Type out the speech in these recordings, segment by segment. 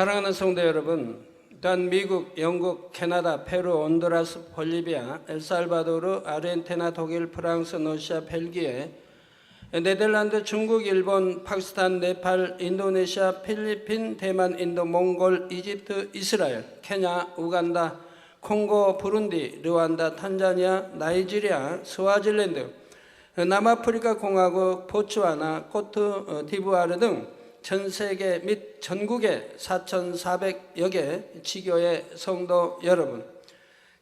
사랑하는 성도 여러분, 또한 미국, 영국, 캐나다, 페루, 온두라스, 볼리비아, 엘살바도르, 아르헨티나, 독일, 프랑스, 러시아, 벨기에, 네덜란드, 중국, 일본, 파키스탄, 네팔, 인도네시아, 필리핀, 대만, 인도, 몽골, 이집트, 이스라엘, 케냐, 우간다, 콩고, 부룬디, 르완다, 탄자니아, 나이지리아, 스와질랜드, 남아프리카 공화국, 보츠와나, 코트 디부아르 등 전 세계 및 전국의 4,400여 개 지교의 성도 여러분,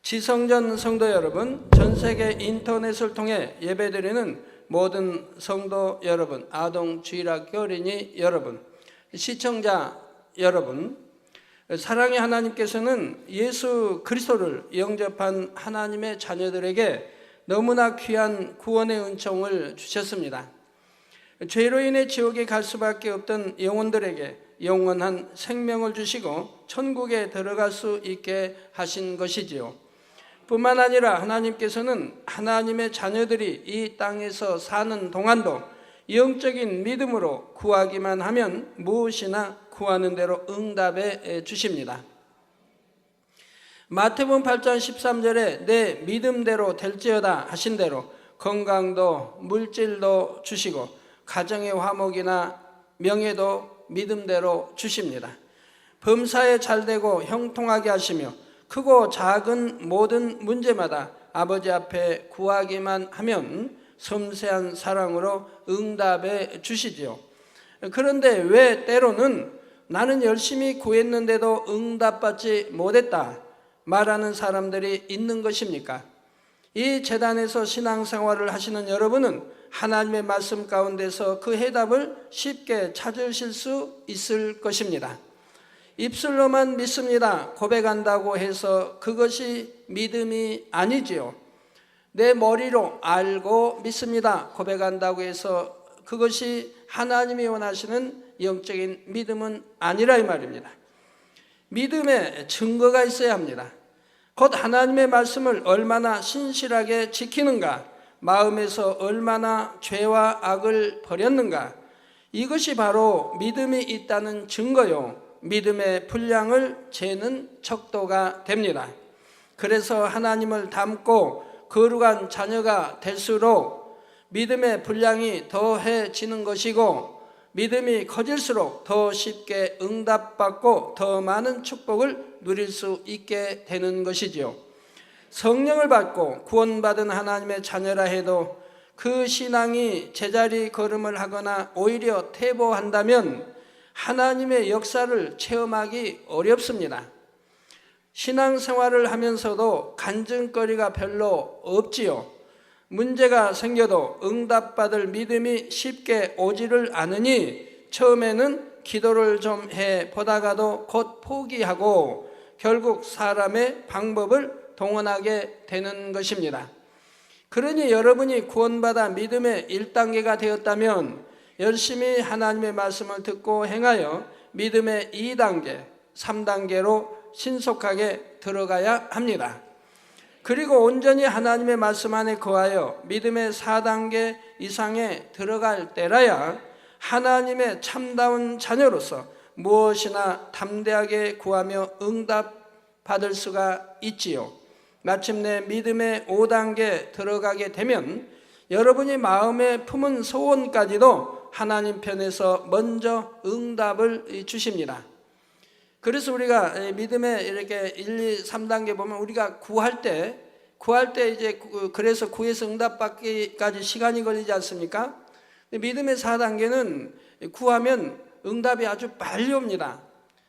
지성전 성도 여러분, 전 세계 인터넷을 통해 예배드리는 모든 성도 여러분, 아동 주일학교 어린이 여러분, 시청자 여러분, 사랑의 하나님께서는 예수 그리스도를 영접한 하나님의 자녀들에게 너무나 귀한 구원의 은총을 주셨습니다. 죄로 인해 지옥에 갈 수밖에 없던 영혼들에게 영원한 생명을 주시고 천국에 들어갈 수 있게 하신 것이지요. 뿐만 아니라 하나님께서는 하나님의 자녀들이 이 땅에서 사는 동안도 영적인 믿음으로 구하기만 하면 무엇이나 구하는 대로 응답해 주십니다. 마태복음 8장 13절에 내 믿음대로 될지어다 하신 대로 건강도 물질도 주시고 가정의 화목이나 명예도 믿음대로 주십니다. 범사에 잘되고 형통하게 하시며 크고 작은 모든 문제마다 아버지 앞에 구하기만 하면 섬세한 사랑으로 응답해 주시지요. 그런데 왜 때로는 나는 열심히 구했는데도 응답받지 못했다 말하는 사람들이 있는 것입니까? 이 재단에서 신앙생활을 하시는 여러분은 하나님의 말씀 가운데서 그 해답을 쉽게 찾으실 수 있을 것입니다. 입술로만 믿습니다 고백한다고 해서 그것이 믿음이 아니지요. 내 머리로 알고 믿습니다 고백한다고 해서 그것이 하나님이 원하시는 영적인 믿음은 아니라 이 말입니다. 믿음에 증거가 있어야 합니다. 곧 하나님의 말씀을 얼마나 신실하게 지키는가, 마음에서 얼마나 죄와 악을 버렸는가, 이것이 바로 믿음이 있다는 증거요, 믿음의 분량을 재는 척도가 됩니다. 그래서 하나님을 닮고 거룩한 자녀가 될수록 믿음의 분량이 더해지는 것이고, 믿음이 커질수록 더 쉽게 응답받고 더 많은 축복을 누릴 수 있게 되는 것이지요. 성령을 받고 구원받은 하나님의 자녀라 해도 그 신앙이 제자리 걸음을 하거나 오히려 퇴보한다면 하나님의 역사를 체험하기 어렵습니다. 신앙생활을 하면서도 간증거리가 별로 없지요. 문제가 생겨도 응답받을 믿음이 쉽게 오지를 않으니 처음에는 기도를 좀 해보다가도 곧 포기하고 결국 사람의 방법을 동원하게 되는 것입니다. 그러니 여러분이 구원받아 믿음의 1단계가 되었다면 열심히 하나님의 말씀을 듣고 행하여 믿음의 2단계, 3단계로 신속하게 들어가야 합니다. 그리고 온전히 하나님의 말씀 안에 거하여 믿음의 4단계 이상에 들어갈 때라야 하나님의 참다운 자녀로서 무엇이나 담대하게 구하며 응답받을 수가 있지요. 마침내 믿음의 5단계 들어가게 되면 여러분이 마음에 품은 소원까지도 하나님 편에서 먼저 응답을 주십니다. 그래서 우리가 믿음의 이렇게 1, 2, 3단계 보면 우리가 구할 때 이제 그래서 구해서 응답받기까지 시간이 걸리지 않습니까? 믿음의 4단계는 구하면 응답이 아주 빨리 옵니다.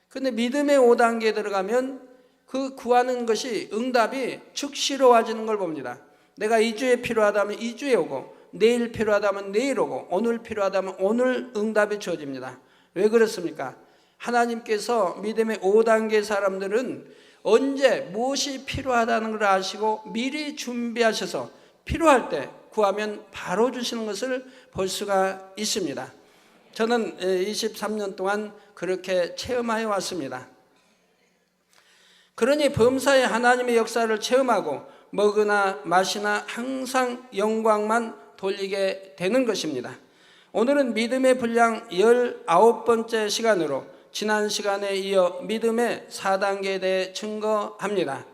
근데 믿음의 5단계에 들어가면 그 구하는 것이 응답이 즉시로 와지는 걸 봅니다. 내가 2주에 필요하다면 2주에 오고 내일 필요하다면 내일 오고 오늘 필요하다면 오늘 응답이 주어집니다. 왜 그렇습니까? 하나님께서 믿음의 5단계 사람들은 언제 무엇이 필요하다는 걸 아시고 미리 준비하셔서 필요할 때 구하면 바로 주시는 것을 볼 수가 있습니다. 저는 23년 동안 그렇게 체험하여 왔습니다. 그러니 범사에 하나님의 역사를 체험하고 먹으나 마시나 항상 영광만 돌리게 되는 것입니다. 오늘은 믿음의 분량 19번째 시간으로 지난 시간에 이어 믿음의 4단계에 대해 증거합니다.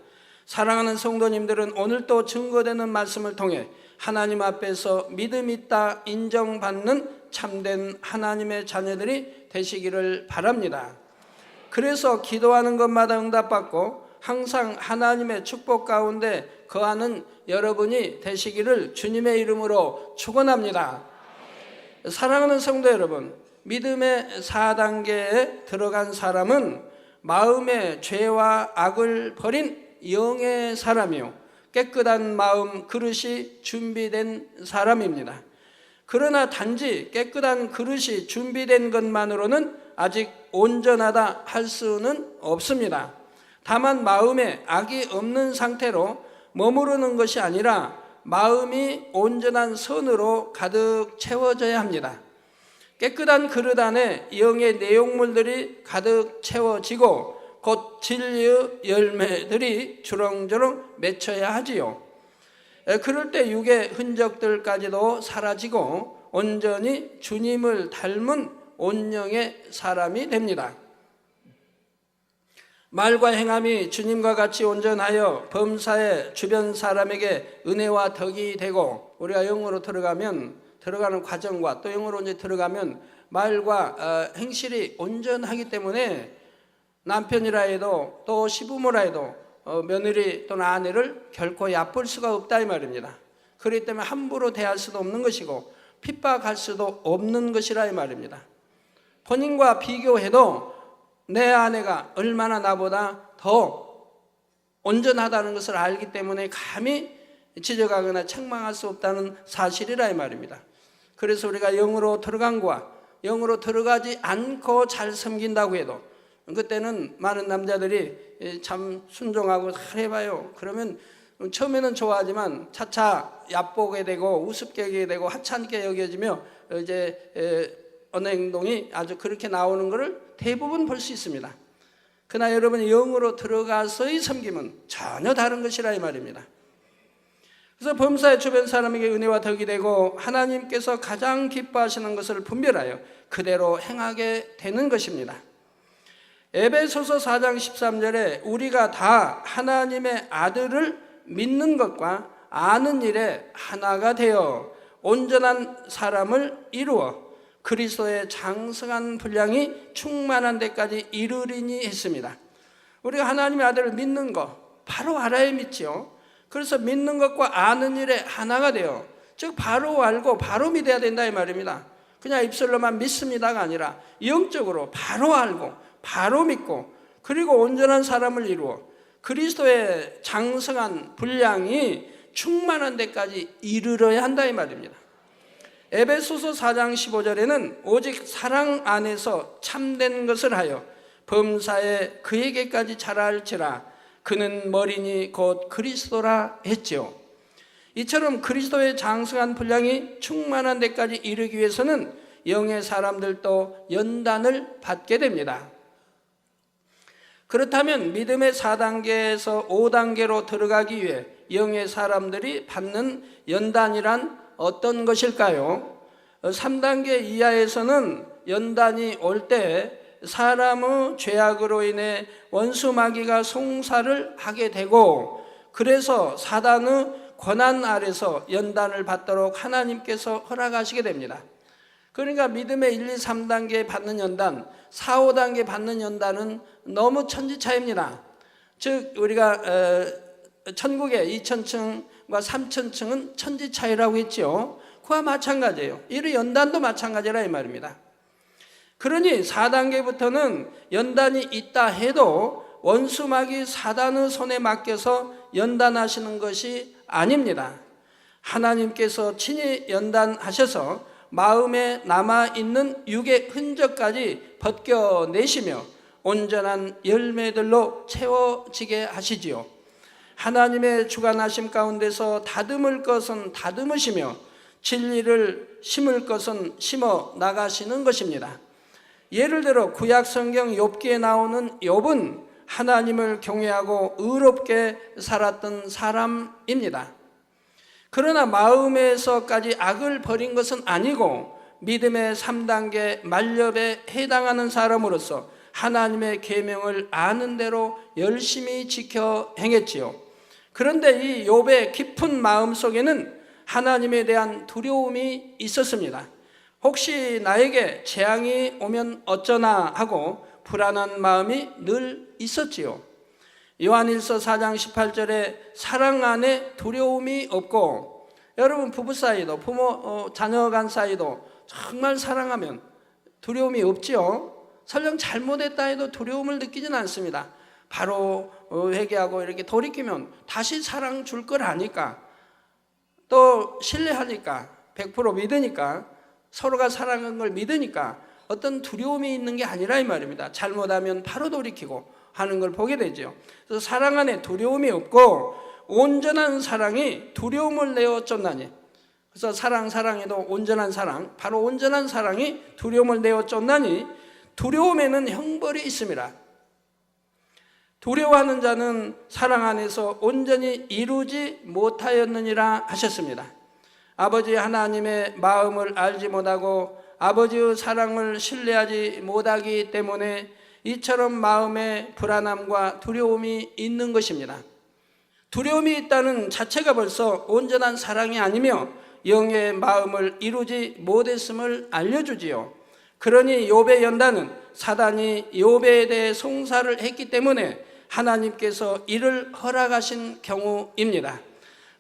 사랑하는 성도님들은 오늘도 증거되는 말씀을 통해 하나님 앞에서 믿음 있다 인정받는 참된 하나님의 자녀들이 되시기를 바랍니다. 그래서 기도하는 것마다 응답받고 항상 하나님의 축복 가운데 거하는 여러분이 되시기를 주님의 이름으로 축원합니다. 사랑하는 성도 여러분, 믿음의 4단계에 들어간 사람은 마음의 죄와 악을 버린 영의 사람이요, 깨끗한 마음 그릇이 준비된 사람입니다. 그러나 단지 깨끗한 그릇이 준비된 것만으로는 아직 온전하다 할 수는 없습니다. 다만 마음에 악이 없는 상태로 머무르는 것이 아니라 마음이 온전한 선으로 가득 채워져야 합니다. 깨끗한 그릇 안에 영의 내용물들이 가득 채워지고 곧 진리의 열매들이 주렁주렁 맺혀야 하지요. 그럴 때 육의 흔적들까지도 사라지고 온전히 주님을 닮은 온영의 사람이 됩니다. 말과 행함이 주님과 같이 온전하여 범사의 주변 사람에게 은혜와 덕이 되고, 우리가 영으로 들어가는 과정과 또 영으로 이제 들어가면 말과 행실이 온전하기 때문에 남편이라 해도 또 시부모라 해도 며느리 또는 아내를 결코 얕볼 수가 없다 이 말입니다. 그렇기 때문에 함부로 대할 수도 없는 것이고 핍박할 수도 없는 것이라 이 말입니다. 본인과 비교해도 내 아내가 얼마나 나보다 더 온전하다는 것을 알기 때문에 감히 지적하거나 책망할 수 없다는 사실이라 이 말입니다. 그래서 우리가 영으로 들어간 거와 영으로 들어가지 않고 잘 섬긴다고 해도, 그때는 많은 남자들이 참 순종하고 잘해봐요. 그러면 처음에는 좋아하지만 차차 얕보게 되고 우습게 여기게 되고 하찮게 여겨지며 이제 어느 행동이 아주 그렇게 나오는 것을 대부분 볼 수 있습니다. 그러나 여러분이 영으로 들어가서의 섬김은 전혀 다른 것이라 이 말입니다. 그래서 범사의 주변 사람에게 은혜와 덕이 되고 하나님께서 가장 기뻐하시는 것을 분별하여 그대로 행하게 되는 것입니다. 에베소서 4장 13절에 우리가 다 하나님의 아들을 믿는 것과 아는 일에 하나가 되어 온전한 사람을 이루어 그리스도의 장성한 분량이 충만한 데까지 이르리니 했습니다. 우리가 하나님의 아들을 믿는 것 바로 알아야 믿지요. 그래서 믿는 것과 아는 일에 하나가 되어, 즉 바로 알고 바로 믿어야 된다 이 말입니다. 그냥 입술로만 믿습니다가 아니라 영적으로 바로 알고 바로 믿고 그리고 온전한 사람을 이루어 그리스도의 장성한 분량이 충만한 데까지 이르러야 한다 이 말입니다. 에베소서 4장 15절에는 오직 사랑 안에서 참된 것을 하여 범사에 그에게까지 자랄지라 그는 머리니 곧 그리스도라 했지요. 이처럼 그리스도의 장성한 분량이 충만한 데까지 이르기 위해서는 영의 사람들도 연단을 받게 됩니다. 그렇다면 믿음의 4단계에서 5단계로 들어가기 위해 영의 사람들이 받는 연단이란 어떤 것일까요? 3단계 이하에서는 연단이 올 때 사람의 죄악으로 인해 원수 마귀가 송사를 하게 되고, 그래서 사단의 권한 아래서 연단을 받도록 하나님께서 허락하시게 됩니다. 그러니까 믿음의 1, 2, 3단계 받는 연단, 4, 5단계 받는 연단은 너무 천지차이입니다. 즉 우리가 천국의 2000층과 3000층은 천지차이라고 했죠. 그와 마찬가지예요. 이런 연단도 마찬가지라 이 말입니다. 그러니 4단계부터는 연단이 있다 해도 원수마귀 사단의 손에 맡겨서 연단하시는 것이 아닙니다. 하나님께서 친히 연단하셔서 마음에 남아있는 육의 흔적까지 벗겨내시며 온전한 열매들로 채워지게 하시지요. 하나님의 주관하심 가운데서 다듬을 것은 다듬으시며 진리를 심을 것은 심어 나가시는 것입니다. 예를 들어 구약 성경 욥기에 나오는 욥은 하나님을 경외하고 의롭게 살았던 사람입니다. 그러나 마음에서까지 악을 버린 것은 아니고 믿음의 3단계 만렵에 해당하는 사람으로서 하나님의 계명을 아는 대로 열심히 지켜 행했지요. 그런데 이 욥의 깊은 마음 속에는 하나님에 대한 두려움이 있었습니다. 혹시 나에게 재앙이 오면 어쩌나 하고 불안한 마음이 늘 있었지요. 요한일서 4장 18절에 사랑 안에 두려움이 없고, 여러분 부부 사이도 부모 자녀 간 사이도 정말 사랑하면 두려움이 없지요. 설령 잘못했다 해도 두려움을 느끼지는 않습니다. 바로 회개하고 이렇게 돌이키면 다시 사랑 줄 걸 아니까, 또 신뢰하니까, 100% 믿으니까, 서로가 사랑하는 걸 믿으니까 어떤 두려움이 있는 게 아니라 이 말입니다. 잘못하면 바로 돌이키고 하는 걸 보게 되죠. 그래서 사랑 안에 두려움이 없고 온전한 사랑이 두려움을 내어 쫓나니, 그래서 사랑해도 온전한 사랑, 바로 온전한 사랑이 두려움을 내어 쫓나니 두려움에는 형벌이 있습니다. 두려워하는 자는 사랑 안에서 온전히 이루지 못하였느니라 하셨습니다. 아버지 하나님의 마음을 알지 못하고 아버지의 사랑을 신뢰하지 못하기 때문에 이처럼 마음에 불안함과 두려움이 있는 것입니다. 두려움이 있다는 자체가 벌써 온전한 사랑이 아니며 영의 마음을 이루지 못했음을 알려주지요. 그러니 욥의 연단은 사단이 욥에 대해 송사를 했기 때문에 하나님께서 이를 허락하신 경우입니다.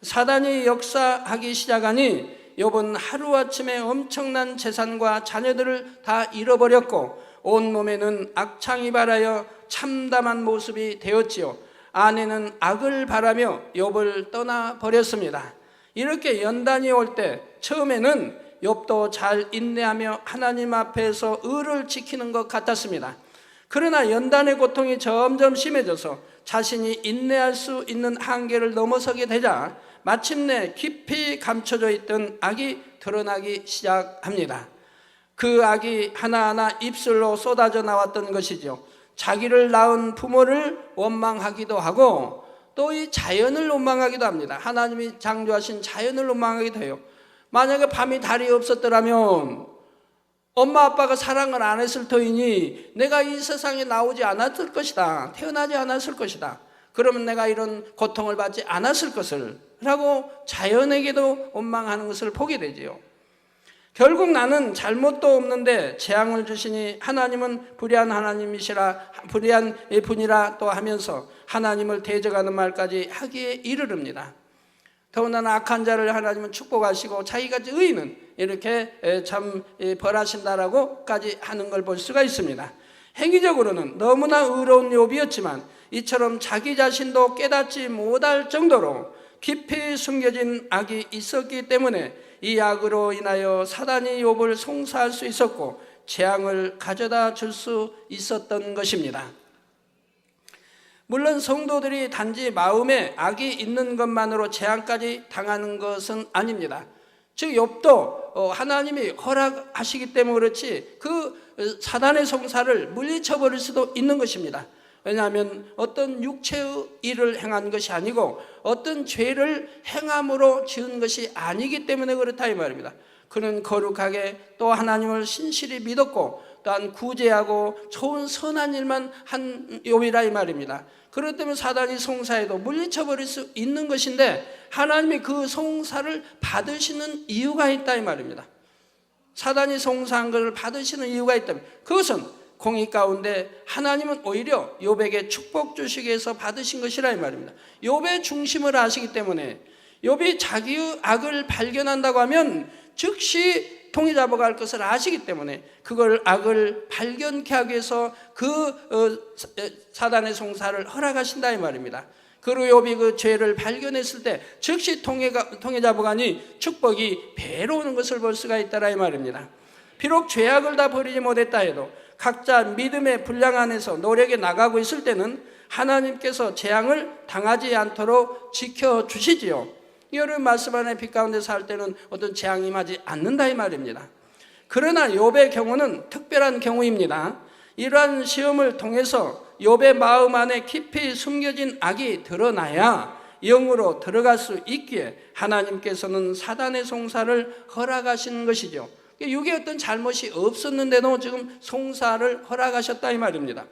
사단이 역사하기 시작하니 욥은 하루아침에 엄청난 재산과 자녀들을 다 잃어버렸고 온몸에는 악창이 발하여 참담한 모습이 되었지요. 아내는 악을 바라며 욥을 떠나버렸습니다. 이렇게 연단이 올 때 처음에는 욥도 잘 인내하며 하나님 앞에서 의를 지키는 것 같았습니다. 그러나 연단의 고통이 점점 심해져서 자신이 인내할 수 있는 한계를 넘어서게 되자 마침내 깊이 감춰져 있던 악이 드러나기 시작합니다. 그 악이 하나하나 입술로 쏟아져 나왔던 것이죠. 자기를 낳은 부모를 원망하기도 하고 또 이 자연을 원망하기도 합니다. 하나님이 창조하신 자연을 원망하기도 해요. 만약에 밤이 달이 없었더라면 엄마 아빠가 사랑을 안 했을 터이니 내가 이 세상에 나오지 않았을 것이다. 태어나지 않았을 것이다. 그러면 내가 이런 고통을 받지 않았을 것을 라고 자연에게도 원망하는 것을 보게 되지요. 결국 나는 잘못도 없는데 재앙을 주시니 하나님은 불의한 하나님이시라, 불의한 분이라 또 하면서 하나님을 대적하는 말까지 하기에 이르릅니다. 더군다나 악한 자를 하나님은 축복하시고 자기가 의인은 이렇게 참 벌하신다라고까지 하는 걸 볼 수가 있습니다. 행위적으로는 너무나 의로운 욥이었지만 이처럼 자기 자신도 깨닫지 못할 정도로 깊이 숨겨진 악이 있었기 때문에 이 악으로 인하여 사단이 욥을 송사할 수 있었고 재앙을 가져다 줄 수 있었던 것입니다. 물론 성도들이 단지 마음에 악이 있는 것만으로 재앙까지 당하는 것은 아닙니다. 즉 욥도 하나님이 허락하시기 때문에 그렇지 그 사단의 송사를 물리쳐 버릴 수도 있는 것입니다. 왜냐하면 어떤 육체의 일을 행한 것이 아니고 어떤 죄를 행함으로 지은 것이 아니기 때문에 그렇다 이 말입니다. 그는 거룩하게 또 하나님을 신실히 믿었고 또한 구제하고 좋은 선한 일만 한 욥이라 이 말입니다. 그렇기 때문에 사단이 송사해도 물리쳐 버릴 수 있는 것인데 하나님이 그 송사를 받으시는 이유가 있다 이 말입니다. 사단이 송사한 것을 받으시는 이유가 있다면 그것은 공의 가운데 하나님은 오히려 욥에게 축복 주시기 위해서 받으신 것이라 이 말입니다. 욥의 중심을 아시기 때문에 욥이 자기의 악을 발견한다고 하면 즉시 통에 잡아갈 것을 아시기 때문에 그걸 악을 발견케 하기 위해서 그 사단의 송사를 허락하신다 이 말입니다. 그리고 욥이 그 죄를 발견했을 때 즉시 통에 잡아가니 축복이 배로 오는 것을 볼 수가 있다라 이 말입니다. 비록 죄악을 다 버리지 못했다 해도 각자 믿음의 분량 안에서 노력에 나가고 있을 때는 하나님께서 재앙을 당하지 않도록 지켜주시지요. 여러분 말씀 안에 빛 가운데 살 때는 어떤 재앙이 임하지 않는다 이 말입니다. 그러나 욥의 경우는 특별한 경우입니다. 이러한 시험을 통해서 욥의 마음 안에 깊이 숨겨진 악이 드러나야 영으로 들어갈 수 있기에 하나님께서는 사단의 송사를 허락하신 것이죠. 육에 어떤 잘못이 없었는데도 지금 송사를 허락하셨다 이 말입니다.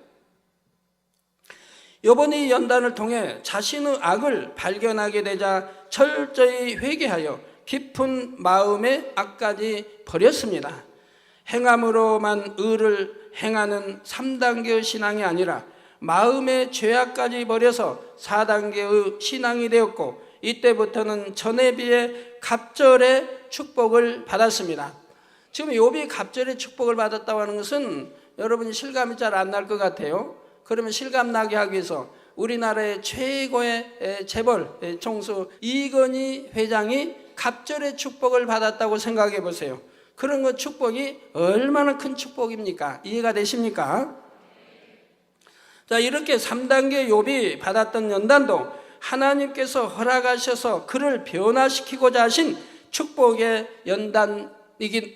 요번이 연단을 통해 자신의 악을 발견하게 되자 철저히 회개하여 깊은 마음의 악까지 버렸습니다. 행함으로만 의를 행하는 3단계의 신앙이 아니라 마음의 죄악까지 버려서 4단계의 신앙이 되었고, 이때부터는 전에 비해 갑절의 축복을 받았습니다. 지금 욥이 갑절의 축복을 받았다고 하는 것은 여러분이 실감이 잘 안 날 것 같아요. 그러면 실감 나게 하기 위해서 우리나라의 최고의 재벌 총수 이건희 회장이 갑절의 축복을 받았다고 생각해 보세요. 그런 그 축복이 얼마나 큰 축복입니까? 이해가 되십니까? 자, 이렇게 3단계 욥이 받았던 연단도 하나님께서 허락하셔서 그를 변화시키고자 하신 축복의 연단이긴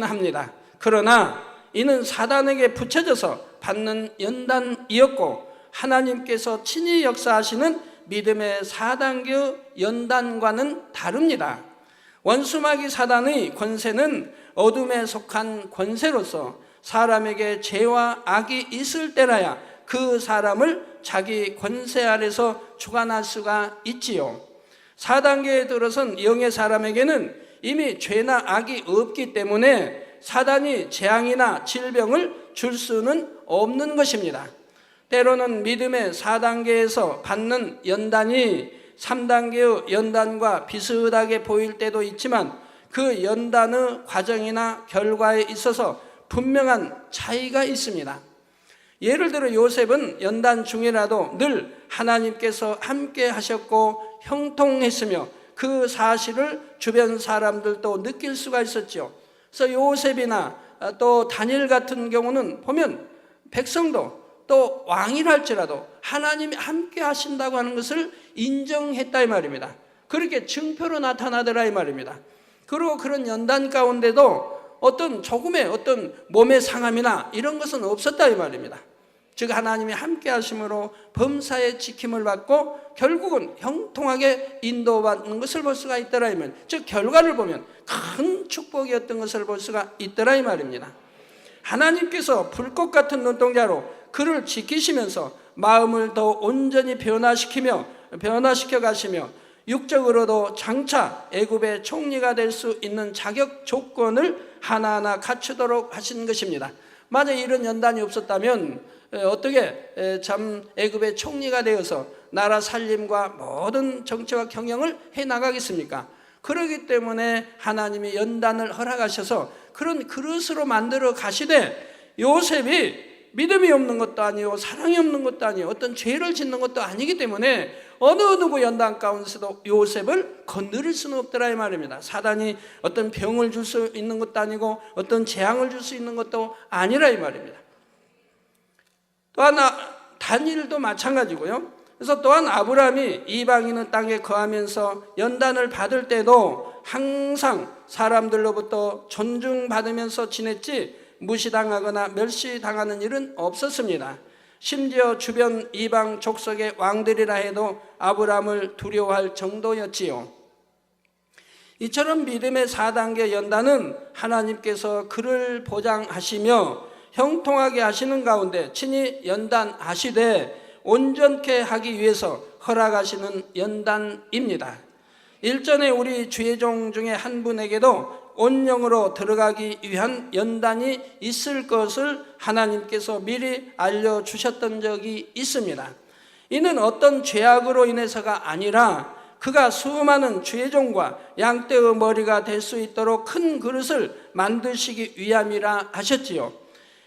합니다. 그러나 이는 사단에게 붙여져서 받는 연단이었고, 하나님께서 친히 역사하시는 믿음의 4단계 연단과는 다릅니다. 원수마귀 사단의 권세는 어둠에 속한 권세로서 사람에게 죄와 악이 있을 때라야 그 사람을 자기 권세 아래서 주관할 수가 있지요. 4단계에 들어선 영의 사람에게는 이미 죄나 악이 없기 때문에 사단이 재앙이나 질병을 줄 수는 없는 것입니다. 때로는 믿음의 4단계에서 받는 연단이 3단계의 연단과 비슷하게 보일 때도 있지만 그 연단의 과정이나 결과에 있어서 분명한 차이가 있습니다. 예를 들어 요셉은 연단 중이라도 늘 하나님께서 함께 하셨고 형통했으며 그 사실을 주변 사람들도 느낄 수가 있었죠. 그래서 요셉이나 또 다니엘 같은 경우는 보면 백성도 또 왕이랄지라도 하나님이 함께 하신다고 하는 것을 인정했다 이 말입니다. 그렇게 증표로 나타나더라 이 말입니다. 그리고 그런 연단 가운데도 어떤 조금의 어떤 몸의 상함이나 이런 것은 없었다 이 말입니다. 즉 하나님이 함께 하심으로 범사의 지킴을 받고 결국은 형통하게 인도받는 것을 볼 수가 있더라 이 말. 즉 결과를 보면 큰 축복이었던 것을 볼 수가 있더라 이 말입니다. 하나님께서 불꽃 같은 눈동자로 그를 지키시면서 마음을 더 온전히 변화시켜 가시며 육적으로도 장차 애굽의 총리가 될 수 있는 자격 조건을 하나하나 갖추도록 하신 것입니다. 만약 이런 연단이 없었다면 어떻게 참 애굽의 총리가 되어서 나라 살림과 모든 정치와 경영을 해나가겠습니까? 그렇기 때문에 하나님이 연단을 허락하셔서 그런 그릇으로 만들어 가시되, 요셉이 믿음이 없는 것도 아니고 사랑이 없는 것도 아니고 어떤 죄를 짓는 것도 아니기 때문에 어느 누구 연단 가운데서도 요셉을 건드릴 수는 없더라 이 말입니다. 사단이 어떤 병을 줄 수 있는 것도 아니고 어떤 재앙을 줄 수 있는 것도 아니라 이 말입니다. 또 하나 다니엘도 마찬가지고요. 그래서 또한 아브라함이 이방인의 땅에 거하면서 연단을 받을 때도 항상 사람들로부터 존중받으면서 지냈지 무시당하거나 멸시당하는 일은 없었습니다. 심지어 주변 이방 족속의 왕들이라 해도 아브라함을 두려워할 정도였지요. 이처럼 믿음의 4단계 연단은 하나님께서 그를 보장하시며 형통하게 하시는 가운데 친히 연단하시되 온전케 하기 위해서 허락하시는 연단입니다. 일전에 우리 주의종 중에 한 분에게도 온영으로 들어가기 위한 연단이 있을 것을 하나님께서 미리 알려주셨던 적이 있습니다. 이는 어떤 죄악으로 인해서가 아니라 그가 수많은 주의종과 양떼의 머리가 될 수 있도록 큰 그릇을 만드시기 위함이라 하셨지요.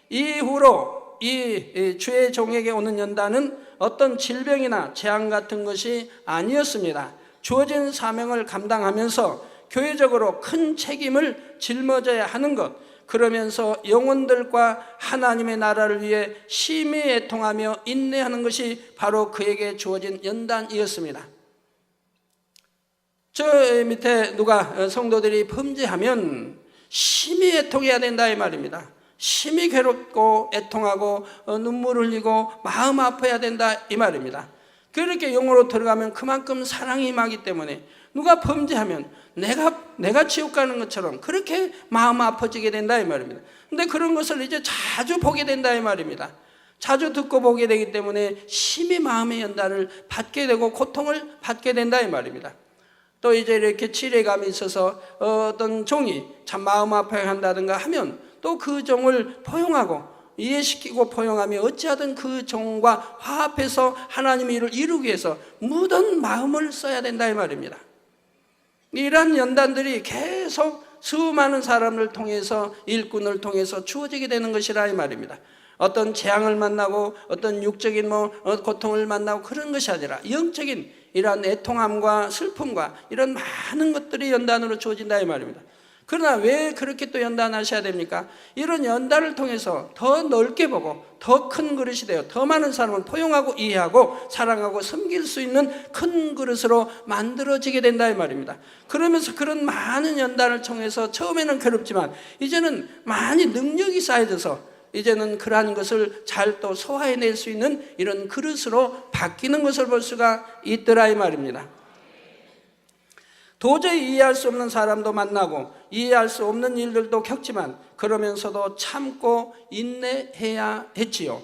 이후로 이 주의종에게 오는 연단은 어떤 질병이나 재앙 같은 것이 아니었습니다. 주어진 사명을 감당하면서 교회적으로 큰 책임을 짊어져야 하는 것, 그러면서 영혼들과 하나님의 나라를 위해 심히 애통하며 인내하는 것이 바로 그에게 주어진 연단이었습니다. 저 밑에 누가 성도들이 범죄하면 심히 애통해야 된다 이 말입니다. 심히 괴롭고 애통하고 눈물 흘리고 마음 아파야 된다 이 말입니다. 그렇게 영으로 들어가면 그만큼 사랑이 임하기 때문에 누가 범죄하면 내가 지옥 가는 것처럼 그렇게 마음 아파지게 된다 이 말입니다. 근데 그런 것을 이제 자주 보게 된다 이 말입니다. 자주 듣고 보게 되기 때문에 심히 마음의 연단을 받게 되고 고통을 받게 된다 이 말입니다. 또 이제 이렇게 치레감이 있어서 어떤 종이 참 마음 아파한다든가 하면 또 그 종을 포용하고 이해시키고 포용하며 어찌하든 그 종과 화합해서 하나님의 일을 이루기 위해서 묻은 마음을 써야 된다 이 말입니다. 이러한 연단들이 계속 수많은 사람을 통해서 일꾼을 통해서 주어지게 되는 것이라 이 말입니다. 어떤 재앙을 만나고 어떤 육적인 고통을 만나고 그런 것이 아니라 영적인 이러한 애통함과 슬픔과 이런 많은 것들이 연단으로 주어진다 이 말입니다. 그러나 왜 그렇게 또 연단하셔야 됩니까? 이런 연단을 통해서 더 넓게 보고 더 큰 그릇이 되어 더 많은 사람을 포용하고 이해하고 사랑하고 섬길 수 있는 큰 그릇으로 만들어지게 된다 이 말입니다. 그러면서 그런 많은 연단을 통해서 처음에는 괴롭지만 이제는 많이 능력이 쌓여져서 이제는 그러한 것을 잘 또 소화해낼 수 있는 이런 그릇으로 바뀌는 것을 볼 수가 있더라 이 말입니다. 도저히 이해할 수 없는 사람도 만나고 이해할 수 없는 일들도 겪지만 그러면서도 참고 인내해야 했지요.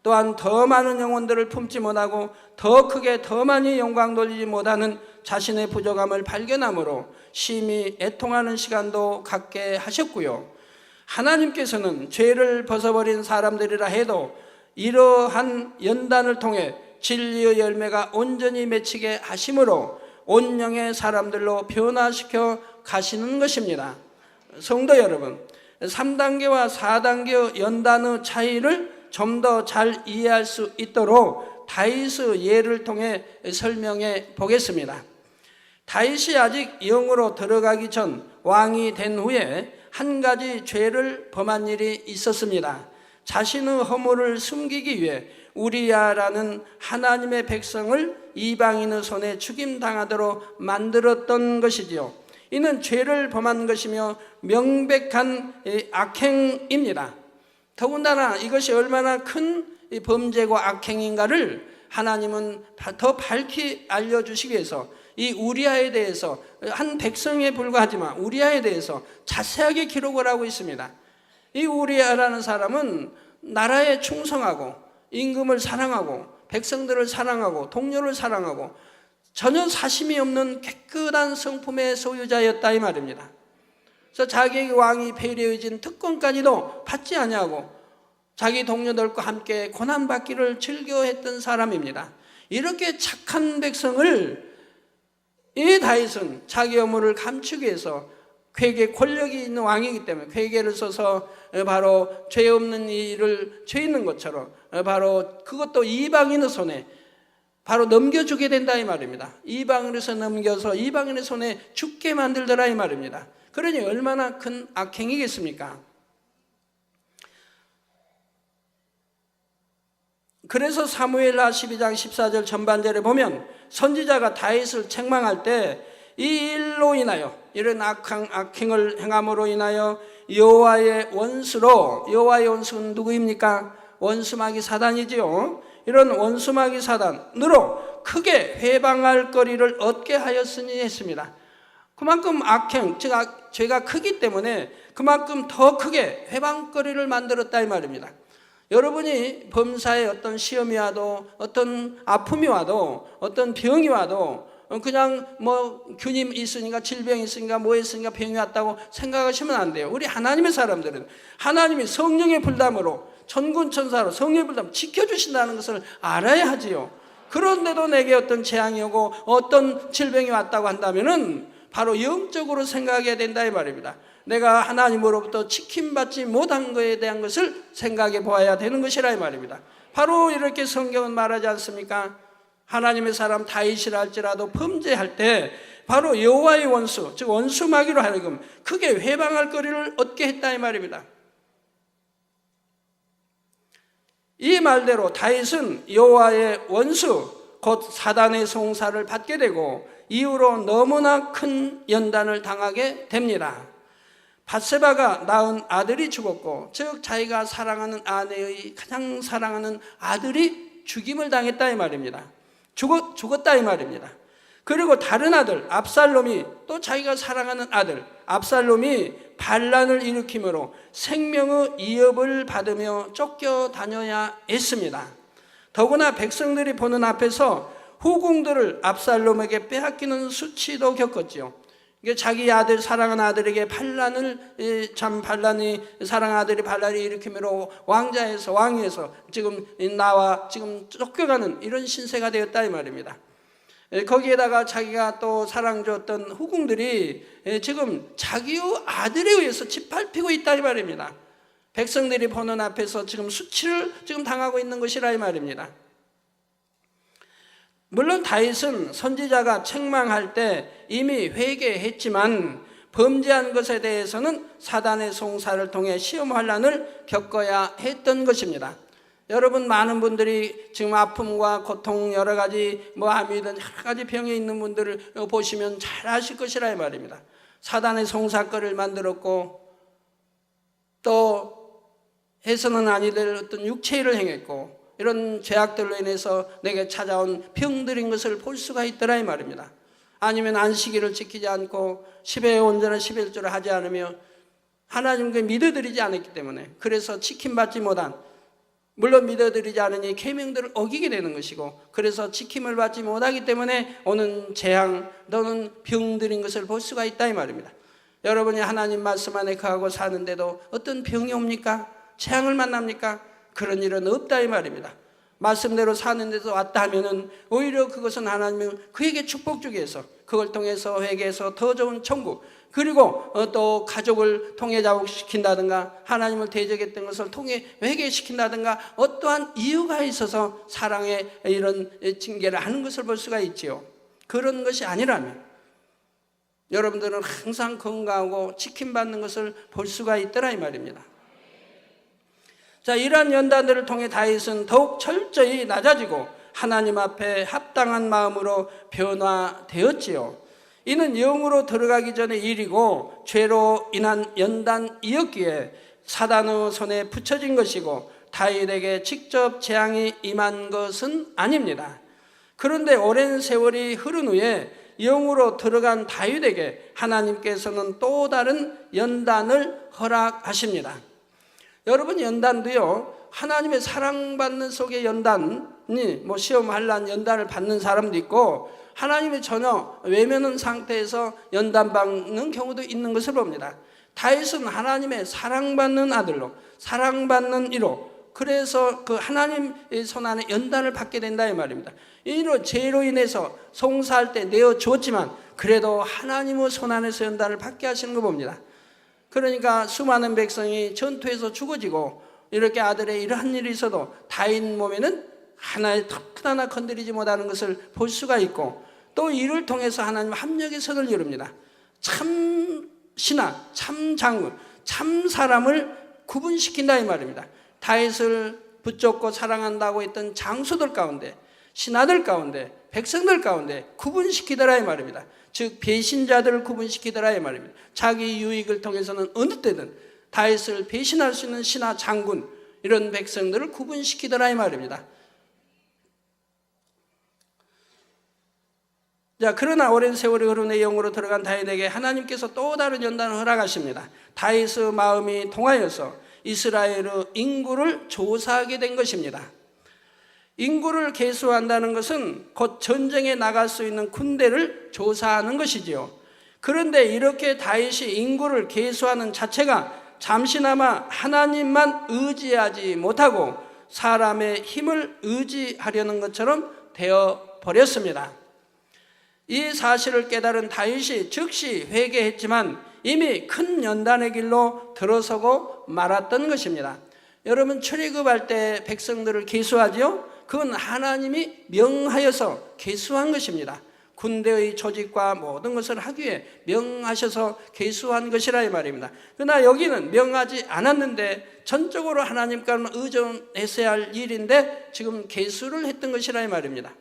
또한 더 많은 영혼들을 품지 못하고 더 크게 더 많이 영광 돌리지 못하는 자신의 부족함을 발견함으로 심히 애통하는 시간도 갖게 하셨고요. 하나님께서는 죄를 벗어버린 사람들이라 해도 이러한 연단을 통해 진리의 열매가 온전히 맺히게 하심으로 온영의 사람들로 변화시켜 가시는 것입니다. 성도 여러분, 3단계와 4단계 연단의 차이를 좀 더 잘 이해할 수 있도록 다윗의 예를 통해 설명해 보겠습니다. 다윗이 아직 영으로 들어가기 전 왕이 된 후에 한 가지 죄를 범한 일이 있었습니다. 자신의 허물을 숨기기 위해 우리야라는 하나님의 백성을 이방인의 손에 죽임당하도록 만들었던 것이지요. 이는 죄를 범한 것이며 명백한 악행입니다. 더군다나 이것이 얼마나 큰 범죄고 악행인가를 하나님은 더 밝히 알려주시기 위해서 이 우리아에 대해서 한 백성에 불과하지만 우리아에 대해서 자세하게 기록을 하고 있습니다. 이 우리아라는 사람은 나라에 충성하고 임금을 사랑하고 백성들을 사랑하고 동료를 사랑하고 전혀 사심이 없는 깨끗한 성품의 소유자였다 이 말입니다. 그래서 자기 왕이 배려해진 특권까지도 받지 아니하고 자기 동료들과 함께 고난받기를 즐겨했던 사람입니다. 이렇게 착한 백성을 이 다윗은 자기 허물을 감추기 위해서 괴계 권력이 있는 왕이기 때문에 괴계를 써서 바로 죄 없는 일을 죄 있는 것처럼 바로 그것도 이방인의 손에 바로 넘겨주게 된다 이 말입니다. 이방인에서 넘겨서 이방인의 손에 죽게 만들더라 이 말입니다. 그러니 얼마나 큰 악행이겠습니까? 그래서 사무엘하 12장 14절 전반절에 보면 선지자가 다윗을 책망할 때 이 일로 인하여 이런 악행을 행함으로 인하여 여호와의 원수로, 여호와의 원수는 누구입니까? 원수마귀 사단이지요. 이런 원수마귀 사단으로 크게 회방할 거리를 얻게 하였으니 했습니다. 그만큼 악행, 즉 죄가 크기 때문에 그만큼 더 크게 회방거리를 만들었다 이 말입니다. 여러분이 범사에 어떤 시험이 와도 어떤 아픔이 와도 어떤 병이 와도 그냥 균이 있으니까 질병이 있으니까 뭐 있으니까 병이 왔다고 생각하시면 안 돼요. 우리 하나님의 사람들은 하나님이 성령의 불담으로 천군천사로 성령의 불담 지켜주신다는 것을 알아야 하지요. 그런데도 내게 어떤 재앙이 오고 어떤 질병이 왔다고 한다면은 바로 영적으로 생각해야 된다 이 말입니다. 내가 하나님으로부터 지킴받지 못한 것에 대한 것을 생각해 보아야 되는 것이라 이 말입니다. 바로 이렇게 성경은 말하지 않습니까? 하나님의 사람 다윗이라 할지라도 범죄할 때 바로 여호와의 원수, 즉 원수마귀로 하여금 크게 회방할 거리를 얻게 했다 이 말입니다. 이 말대로 다윗은 여호와의 원수, 곧 사단의 송사를 받게 되고 이후로 너무나 큰 연단을 당하게 됩니다. 밧세바가 낳은 아들이 죽었고, 즉 자기가 사랑하는 아내의 가장 사랑하는 아들이 죽임을 당했다 이 말입니다. 죽었다 이 말입니다. 그리고 다른 아들 압살롬이, 또 자기가 사랑하는 아들 압살롬이 반란을 일으키므로 생명의 위협을 받으며 쫓겨다녀야 했습니다. 더구나 백성들이 보는 앞에서 후궁들을 압살롬에게 빼앗기는 수치도 겪었지요. 자기 아들, 사랑하는 아들에게 반란이 사랑하는 아들이 반란을 일으키므로 왕위에서 지금 나와 지금 쫓겨가는 이런 신세가 되었다 이 말입니다. 거기에다가 자기가 또 사랑 줬던 후궁들이 지금 자기의 아들에 의해서 짓밟히고 있다 이 말입니다. 백성들이 보는 앞에서 지금 수치를 지금 당하고 있는 것이라 이 말입니다. 물론 다윗은 선지자가 책망할 때 이미 회개했지만 범죄한 것에 대해서는 사단의 송사를 통해 시험 환난을 겪어야 했던 것입니다. 여러분, 많은 분들이 지금 아픔과 고통, 여러 가지 암이든 여러 가지 병에 있는 분들을 보시면 잘 아실 것이라 이 말입니다. 사단의 송사거리를 만들었고 또 해서는 아니 될 어떤 육체일을 행했고 이런 죄악들로 인해서 내게 찾아온 병들인 것을 볼 수가 있더라 이 말입니다. 아니면 안식일을 지키지 않고 10회 온전한 11조를 하지 않으며 하나님께 믿어드리지 않았기 때문에, 그래서 지킴받지 못한, 물론 믿어드리지 않으니 계명들을 어기게 되는 것이고, 그래서 지킴을 받지 못하기 때문에 오는 재앙 또는 병들인 것을 볼 수가 있다 이 말입니다. 여러분이 하나님 말씀 안에 거하고 사는데도 어떤 병이 옵니까? 재앙을 만납니까? 그런 일은 없다 이 말입니다. 말씀대로 사는 데서 왔다 하면은 오히려 그것은 하나님은 그에게 축복 주기 위해서, 그걸 통해서 회개해서 더 좋은 천국, 그리고 또 가족을 통해 자복시킨다든가 하나님을 대적했던 것을 통해 회개시킨다든가 어떠한 이유가 있어서 사랑의 이런 징계를 하는 것을 볼 수가 있지요. 그런 것이 아니라면 여러분들은 항상 건강하고 지킴받는 것을 볼 수가 있더라 이 말입니다. 자, 이러한 연단들을 통해 다윗은 더욱 철저히 낮아지고 하나님 앞에 합당한 마음으로 변화되었지요. 이는 영으로 들어가기 전의 일이고 죄로 인한 연단이었기에 사단의 손에 붙여진 것이고 다윗에게 직접 재앙이 임한 것은 아닙니다. 그런데 오랜 세월이 흐른 후에 영으로 들어간 다윗에게 하나님께서는 또 다른 연단을 허락하십니다. 여러분, 연단도요, 하나님의 사랑받는 속의 연단이 시험 환난 연단을 받는 사람도 있고 하나님의 전혀 외면한 상태에서 연단받는 경우도 있는 것을 봅니다. 다윗은 하나님의 사랑받는 아들로, 사랑받는 이로, 그래서 그 하나님의 손 안에 연단을 받게 된다 이 말입니다. 이로 죄로 인해서 송사할 때 내어 주었지만 그래도 하나님의 손 안에서 연단을 받게 하시는 거 봅니다. 그러니까 수많은 백성이 전투에서 죽어지고 이렇게 아들의 이러한 일이 있어도 다윗 몸에는 하나의 턱 하나 건드리지 못하는 것을 볼 수가 있고, 또 이를 통해서 하나님 합력의 선을 이룹니다. 참 신하, 참 장군, 참 사람을 구분시킨다 이 말입니다. 다윗을 붙잡고 사랑한다고 했던 장수들 가운데, 신하들 가운데, 백성들 가운데 구분시키더라 이 말입니다. 즉 배신자들을 구분시키더라 이 말입니다. 자기 유익을 통해서는 어느 때든 다윗을 배신할 수 있는 신하, 장군, 이런 백성들을 구분시키더라 이 말입니다. 자, 그러나 오랜 세월이 흐른 후에 영으로 들어간 다윗에게 하나님께서 또 다른 연단을 허락하십니다. 다윗의 마음이 통하여서 이스라엘의 인구를 조사하게 된 것입니다. 인구를 계수한다는 것은 곧 전쟁에 나갈 수 있는 군대를 조사하는 것이지요. 그런데 이렇게 다윗이 인구를 계수하는 자체가 잠시나마 하나님만 의지하지 못하고 사람의 힘을 의지하려는 것처럼 되어 버렸습니다. 이 사실을 깨달은 다윗이 즉시 회개했지만 이미 큰 연단의 길로 들어서고 말았던 것입니다. 여러분, 출애굽할 때 백성들을 계수하지요? 그건 하나님이 명하여서 계수한 것입니다. 군대의 조직과 모든 것을 하기 위해 명하셔서 계수한 것이라 이 말입니다. 그러나 여기는 명하지 않았는데 전적으로 하나님과는 의존했어야 할 일인데 지금 계수를 했던 것이라 이 말입니다.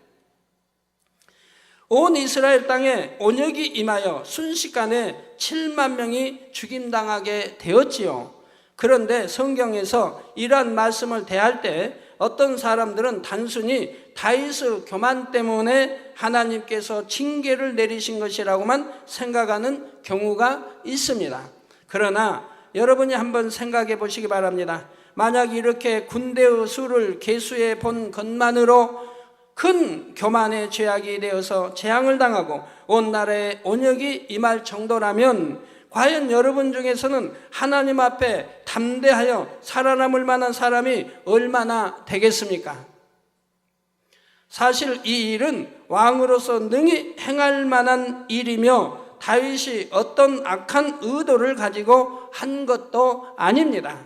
온 이스라엘 땅에 온역이 임하여 순식간에 7만 명이 죽임당하게 되었지요. 그런데 성경에서 이러한 말씀을 대할 때 어떤 사람들은 단순히 다윗의 교만 때문에 하나님께서 징계를 내리신 것이라고만 생각하는 경우가 있습니다. 그러나 여러분이 한번 생각해 보시기 바랍니다. 만약 이렇게 군대의 수를 계수해 본 것만으로 큰 교만의 죄악이 되어서 재앙을 당하고 온 나라에 온역이 임할 정도라면 과연 여러분 중에서는 하나님 앞에 담대하여 살아남을 만한 사람이 얼마나 되겠습니까? 사실 이 일은 왕으로서 능히 행할 만한 일이며 다윗이 어떤 악한 의도를 가지고 한 것도 아닙니다.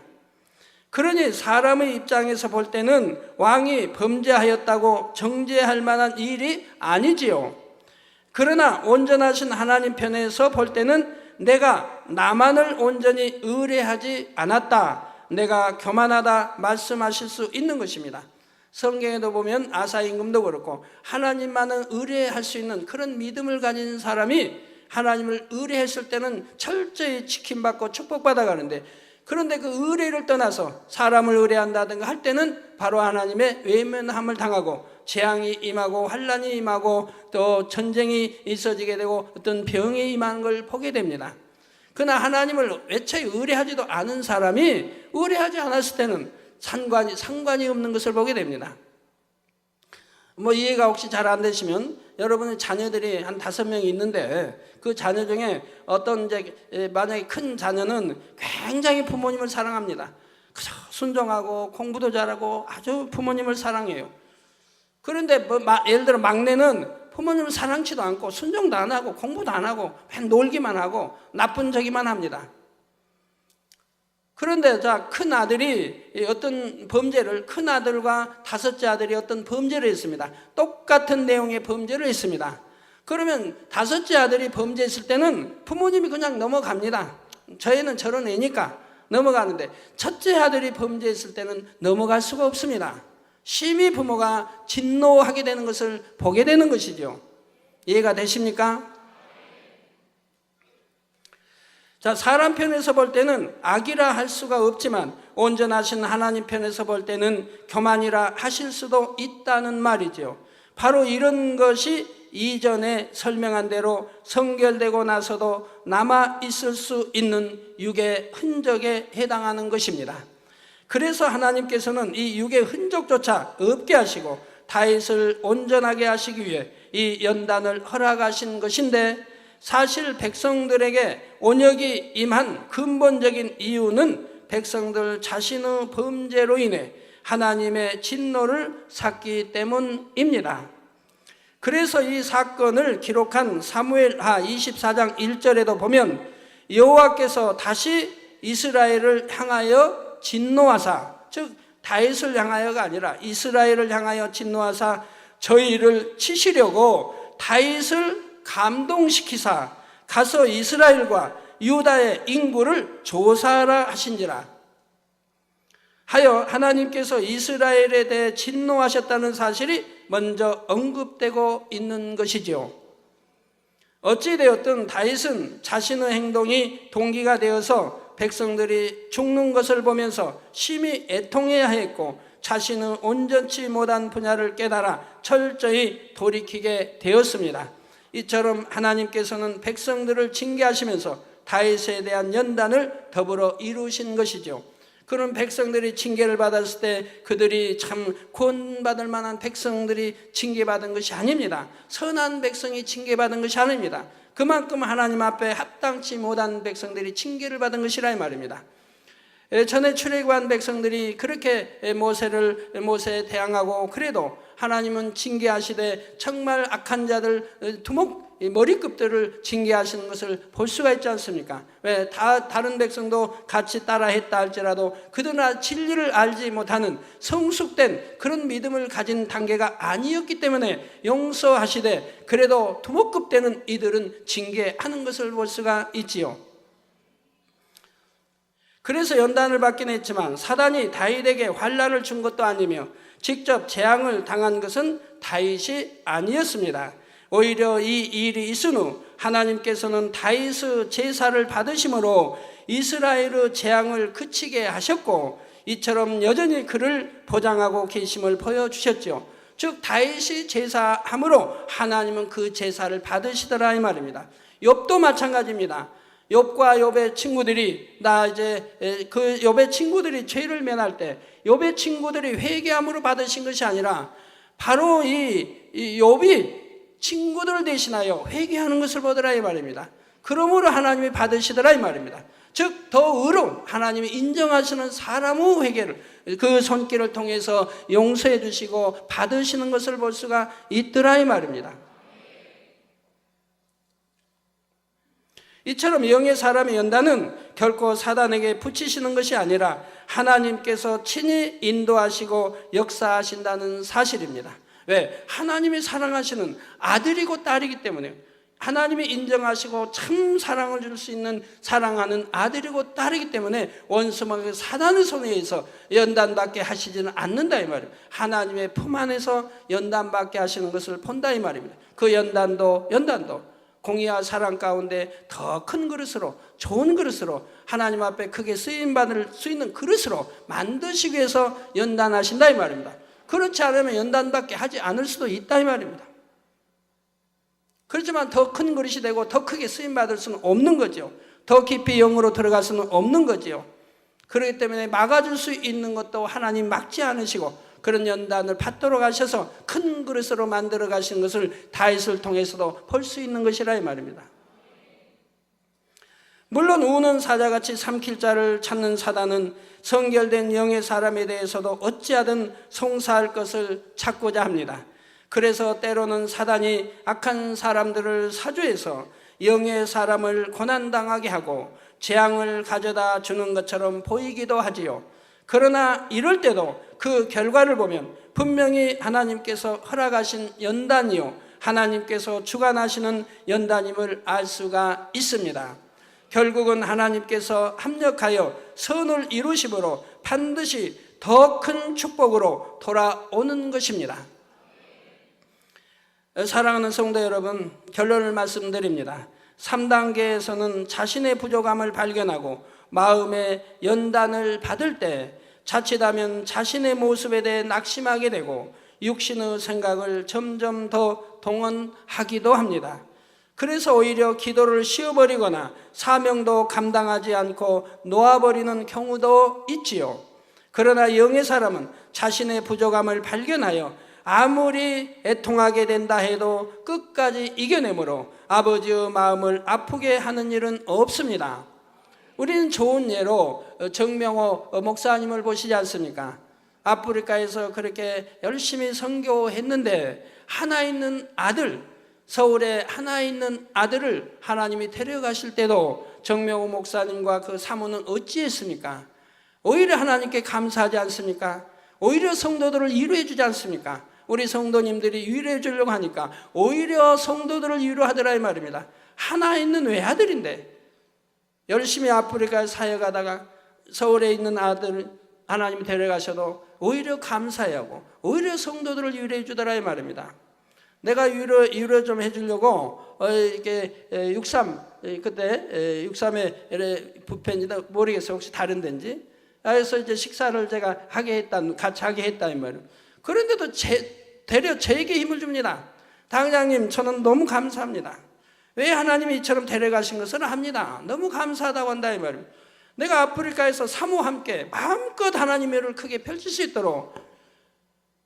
그러니 사람의 입장에서 볼 때는 왕이 범죄하였다고 정죄할 만한 일이 아니지요. 그러나 온전하신 하나님 편에서 볼 때는 내가 나만을 온전히 의뢰하지 않았다, 내가 교만하다 말씀하실 수 있는 것입니다. 성경에도 보면 아사 임금도 그렇고 하나님만을 의뢰할 수 있는 그런 믿음을 가진 사람이 하나님을 의뢰했을 때는 철저히 지킴받고 축복받아가는데, 그런데 그 의뢰를 떠나서 사람을 의뢰한다든가 할 때는 바로 하나님의 외면함을 당하고 재앙이 임하고 환난이 임하고 또 전쟁이 있어지게 되고 어떤 병이 임하는 걸 보게 됩니다. 그러나 하나님을 애초에 의뢰하지도 않은 사람이 의뢰하지 않았을 때는 상관이 없는 것을 보게 됩니다. 이해가 혹시 잘 안 되시면 여러분의 자녀들이 한 5명이 있는데 그 자녀 중에 어떤 만약에 큰 자녀는 굉장히 부모님을 사랑합니다. 그저 순종하고 공부도 잘하고 아주 부모님을 사랑해요. 그런데 예를 들어 막내는 부모님을 사랑치도 않고 순종도 안 하고 공부도 안 하고 그냥 놀기만 하고 나쁜 저기만 합니다. 그런데 큰 아들이 어떤 범죄를, 큰 아들과 5째 아들이 어떤 범죄를 했습니다. 똑같은 내용의 범죄를 했습니다. 그러면 5째 아들이 범죄했을 때는 부모님이 그냥 넘어갑니다. 저희는 저런 애니까 넘어가는데, 첫째 아들이 범죄했을 때는 넘어갈 수가 없습니다. 심히 부모가 진노하게 되는 것을 보게 되는 것이죠. 이해가 되십니까? 자, 사람 편에서 볼 때는 악이라 할 수가 없지만 온전하신 하나님 편에서 볼 때는 교만이라 하실 수도 있다는 말이죠. 바로 이런 것이 이전에 설명한 대로 성결되고 나서도 남아 있을 수 있는 육의 흔적에 해당하는 것입니다. 그래서 하나님께서는 이 육의 흔적조차 없게 하시고 다윗을 온전하게 하시기 위해 이 연단을 허락하신 것인데, 사실 백성들에게 온역이 임한 근본적인 이유는 백성들 자신의 범죄로 인해 하나님의 진노를 샀기 때문입니다. 그래서 이 사건을 기록한 사무엘하 24장 1절에도 보면 여호와께서 다시 이스라엘을 향하여 진노하사, 즉 다윗을 향하여가 아니라 이스라엘을 향하여 진노하사 저희를 치시려고 다윗을 감동시키사 가서 이스라엘과 유다의 인구를 조사하라 하신지라 하여 하나님께서 이스라엘에 대해 진노하셨다는 사실이 먼저 언급되고 있는 것이지요. 어찌되었든 다윗은 자신의 행동이 동기가 되어서 백성들이 죽는 것을 보면서 심히 애통해야 했고, 자신의 온전치 못한 분야를 깨달아 철저히 돌이키게 되었습니다. 이처럼 하나님께서는 백성들을 징계하시면서 다윗에 대한 연단을 더불어 이루신 것이죠. 그런 백성들이 징계를 받았을 때 그들이 참 구원받을 만한 백성들이 징계받은 것이 아닙니다. 선한 백성이 징계받은 것이 아닙니다. 그만큼 하나님 앞에 합당치 못한 백성들이 징계를 받은 것이라 이 말입니다. 전에 출애굽한 백성들이 그렇게 모세에 대항하고, 그래도 하나님은 징계하시되 정말 악한 자들 머리급들을 징계하시는 것을 볼 수가 있지 않습니까? 왜 다른 백성도 같이 따라 했다 할지라도 그러나 진리를 알지 못하는 성숙된 그런 믿음을 가진 단계가 아니었기 때문에 용서하시되 그래도 두목급되는 이들은 징계하는 것을 볼 수가 있지요. 그래서 연단을 받긴 했지만 사단이 다윗에게 환난을 준 것도 아니며 직접 재앙을 당한 것은 다윗이 아니었습니다. 오히려 이 일이 있은 후 하나님께서는 다윗의 제사를 받으심으로 이스라엘의 재앙을 그치게 하셨고, 이처럼 여전히 그를 보장하고 계심을 보여주셨죠. 즉 다윗이 제사함으로 하나님은 그 제사를 받으시더라 이 말입니다. 욥도 마찬가지입니다. 욥과 욥의 친구들이 그 욥의 친구들이 죄를 면할 때 욥의 친구들이 회개함으로 받으신 것이 아니라 바로 이 욥이 친구들을 대신하여 회개하는 것을 보더라 이 말입니다. 그러므로 하나님이 받으시더라 이 말입니다. 즉 더 의로운 하나님이 인정하시는 사람의 회개를 그 손길을 통해서 용서해 주시고 받으시는 것을 볼 수가 있더라 이 말입니다. 이처럼 영의 사람의 연단은 결코 사단에게 붙이시는 것이 아니라 하나님께서 친히 인도하시고 역사하신다는 사실입니다. 왜? 하나님이 사랑하시는 아들이고 딸이기 때문에, 하나님이 인정하시고 참 사랑을 줄 수 있는 사랑하는 아들이고 딸이기 때문에 원수마귀 사단의 손에 의해서 연단받게 하시지는 않는다 이 말입니다. 하나님의 품 안에서 연단받게 하시는 것을 본다 이 말입니다. 그 연단도 공의와 사랑 가운데 더 큰 그릇으로, 좋은 그릇으로, 하나님 앞에 크게 쓰임받을 수 있는 그릇으로 만드시기 위해서 연단하신다 이 말입니다. 그렇지 않으면 연단받게 하지 않을 수도 있다 이 말입니다. 그렇지만 더 큰 그릇이 되고 더 크게 쓰임받을 수는 없는 거죠. 더 깊이 영으로 들어갈 수는 없는 거죠. 그렇기 때문에 막아줄 수 있는 것도 하나님 막지 않으시고 그런 연단을 받도록 하셔서 큰 그릇으로 만들어 가시는 것을 다윗을 통해서도 볼 수 있는 것이라 이 말입니다. 물론 우는 사자같이 삼킬 자를 찾는 사단은 성결된 영의 사람에 대해서도 어찌하든 송사할 것을 찾고자 합니다. 그래서 때로는 사단이 악한 사람들을 사주해서 영의 사람을 고난당하게 하고 재앙을 가져다 주는 것처럼 보이기도 하지요. 그러나 이럴 때도 그 결과를 보면 분명히 하나님께서 허락하신 연단이요 하나님께서 주관하시는 연단임을 알 수가 있습니다. 결국은 하나님께서 합력하여 선을 이루심으로 반드시 더 큰 축복으로 돌아오는 것입니다. 사랑하는 성도 여러분, 결론을 말씀드립니다. 3단계에서는 자신의 부족함을 발견하고 마음의 연단을 받을 때 자칫하면 자신의 모습에 대해 낙심하게 되고 육신의 생각을 점점 더 동원하기도 합니다. 그래서 오히려 기도를 쉬어버리거나 사명도 감당하지 않고 놓아버리는 경우도 있지요. 그러나 영의 사람은 자신의 부족함을 발견하여 아무리 애통하게 된다 해도 끝까지 이겨내므로 아버지의 마음을 아프게 하는 일은 없습니다. 우리는 좋은 예로 정명호 목사님을 보시지 않습니까? 아프리카에서 그렇게 열심히 선교했는데 하나 있는 아들, 서울에 하나 있는 아들을 하나님이 데려가실 때도 정명호 목사님과 그 사모는 어찌했습니까? 오히려 하나님께 감사하지 않습니까? 오히려 성도들을 위로해 주지 않습니까? 우리 성도님들이 위로해 주려고 하니까 오히려 성도들을 위로하더라 이 말입니다. 하나 있는 외아들인데 열심히 아프리카에 사역하다가 서울에 있는 아들 하나님 데려가셔도 오히려 감사하고 오히려 성도들을 위로해 주더라 이 말입니다. 내가 위로 좀 해주려고 이렇게 63 그때 63에 부편이다 모르겠어요. 혹시 다른 데인지. 그래서 이제 식사를 제가 같이 하게 했다 이 말이에요. 그런데도 되려 저에게 힘을 줍니다. 당장님 저는 너무 감사합니다. 왜 하나님이 이처럼 데려가신 것을 합니다. 너무 감사하다고 한다 이 말이에요. 내가 아프리카에서 사모와 함께 마음껏 하나님의 일을 크게 펼칠 수 있도록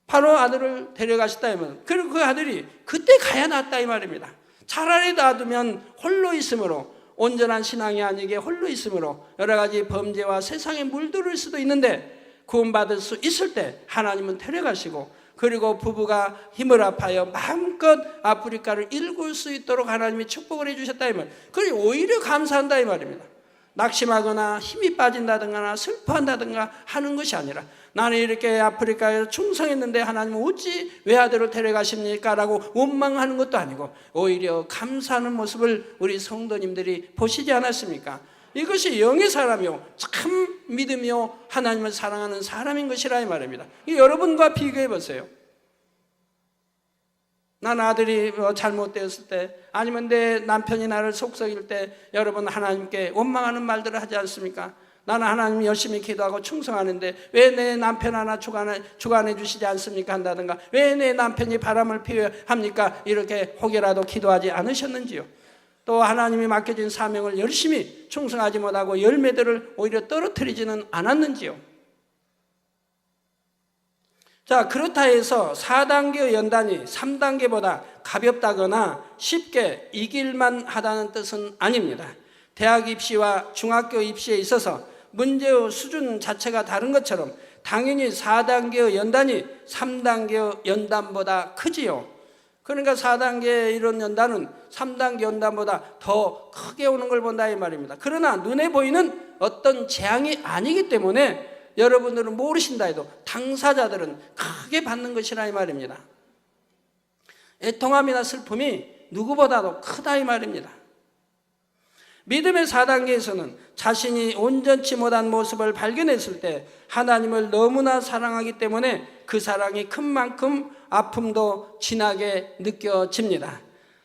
바로 아들을 데려가셨다 이 말이에요. 그리고 그 아들이 그때 가야 낫다 이 말입니다. 차라리 놔두면 홀로 있으므로 온전한 신앙이 아니게 홀로 있으므로 여러 가지 범죄와 세상에 물들을 수도 있는데 구원받을 수 있을 때 하나님은 데려가시고 그리고 부부가 힘을 합하여 마음껏 아프리카를 일굴 수 있도록 하나님이 축복을 해주셨다 이 말. 그리고 오히려 감사한다 이 말입니다. 낙심하거나 힘이 빠진다든가 슬퍼한다든가 하는 것이 아니라 나는 이렇게 아프리카에 충성했는데 하나님은 어찌 외아들을 데려가십니까? 라고 원망하는 것도 아니고 오히려 감사하는 모습을 우리 성도님들이 보시지 않았습니까? 이것이 영의 사람이요 참 믿으며 하나님을 사랑하는 사람인 것이라 이 말입니다. 여러분과 비교해 보세요. 난 아들이 잘못되었을 때 아니면 내 남편이 나를 속썩일 때 여러분 하나님께 원망하는 말들을 하지 않습니까? 나는 하나님 열심히 기도하고 충성하는데 왜 내 남편 하나 주관해 주시지 않습니까? 한다든가 왜 내 남편이 바람을 피워야 합니까? 이렇게 혹여라도 기도하지 않으셨는지요? 또 하나님이 맡겨진 사명을 열심히 충성하지 못하고 열매들을 오히려 떨어뜨리지는 않았는지요? 자, 그렇다 해서 4단계의 연단이 3단계보다 가볍다거나 쉽게 이길만 하다는 뜻은 아닙니다. 대학 입시와 중학교 입시에 있어서 문제의 수준 자체가 다른 것처럼 당연히 4단계의 연단이 3단계의 연단보다 크지요. 그러니까 4단계 이런 연단은 3단계 연단보다 더 크게 오는 걸 본다 이 말입니다. 그러나 눈에 보이는 어떤 재앙이 아니기 때문에 여러분들은 모르신다 해도 당사자들은 크게 받는 것이라 이 말입니다. 애통함이나 슬픔이 누구보다도 크다 이 말입니다. 믿음의 4단계에서는 자신이 온전치 못한 모습을 발견했을 때 하나님을 너무나 사랑하기 때문에 그 사랑이 큰 만큼 아픔도 진하게 느껴집니다.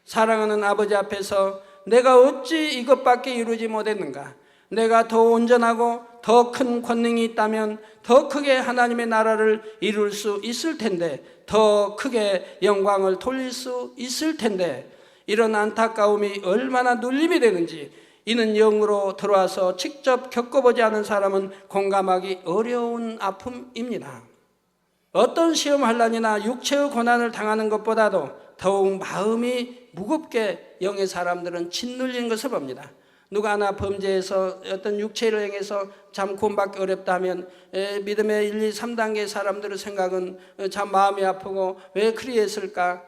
사랑하는 아버지 앞에서 내가 어찌 이것밖에 이루지 못했는가? 내가 더 온전하고 더 큰 권능이 있다면 더 크게 하나님의 나라를 이룰 수 있을 텐데, 더 크게 영광을 돌릴 수 있을 텐데, 이런 안타까움이 얼마나 눌림이 되는지 이는 영으로 들어와서 직접 겪어보지 않은 사람은 공감하기 어려운 아픔입니다. 어떤 시험 환난이나 육체의 고난을 당하는 것보다도 더욱 마음이 무겁게 영의 사람들은 짓눌린 것을 봅니다. 누가 하나 범죄해서 어떤 육체를 행해서 참 구원받기 어렵다 하면 믿음의 1, 2, 3단계 사람들의 생각은 참 마음이 아프고 왜 그리했을까?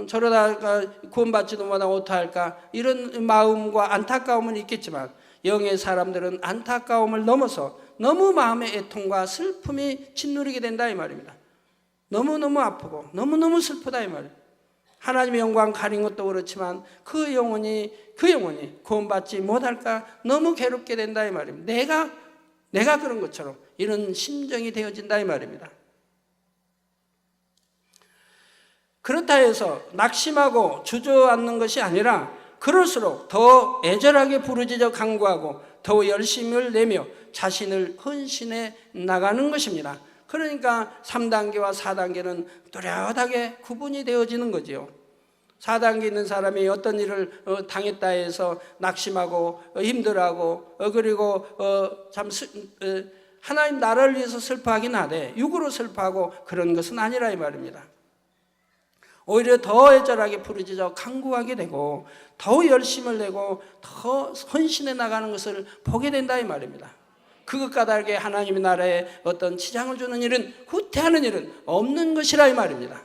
저러다가 구원받지도 못하고 어떡할까? 이런 마음과 안타까움은 있겠지만 영의 사람들은 안타까움을 넘어서 너무 마음의 애통과 슬픔이 짓누르게 된다 이 말입니다. 너무너무 아프고 너무너무 슬프다 이 말이에요. 하나님의 영광 가린 것도 그렇지만 그 영혼이 구원받지 못할까 너무 괴롭게 된다 이 말입니다. 내가 그런 것처럼 이런 심정이 되어진다 이 말입니다. 그렇다 해서 낙심하고 주저앉는 것이 아니라 그럴수록 더 애절하게 부르짖어 간구하고 더 열심을 내며 자신을 헌신해 나가는 것입니다. 그러니까 3단계와 4단계는 뚜렷하게 구분이 되어지는 거지요. 4단계 있는 사람이 어떤 일을 당했다 해서 낙심하고 힘들어하고 그리고 참 하나님 나라를 위해서 슬퍼하긴 하되 육으로 슬퍼하고 그런 것은 아니라 이 말입니다. 오히려 더 애절하게 부르짖어 간구하게 되고 더 열심을 내고 더 헌신해 나가는 것을 보게 된다 이 말입니다. 그것 까닭에 하나님의 나라에 어떤 지장을 주는 일은, 후퇴하는 일은 없는 것이라 이 말입니다.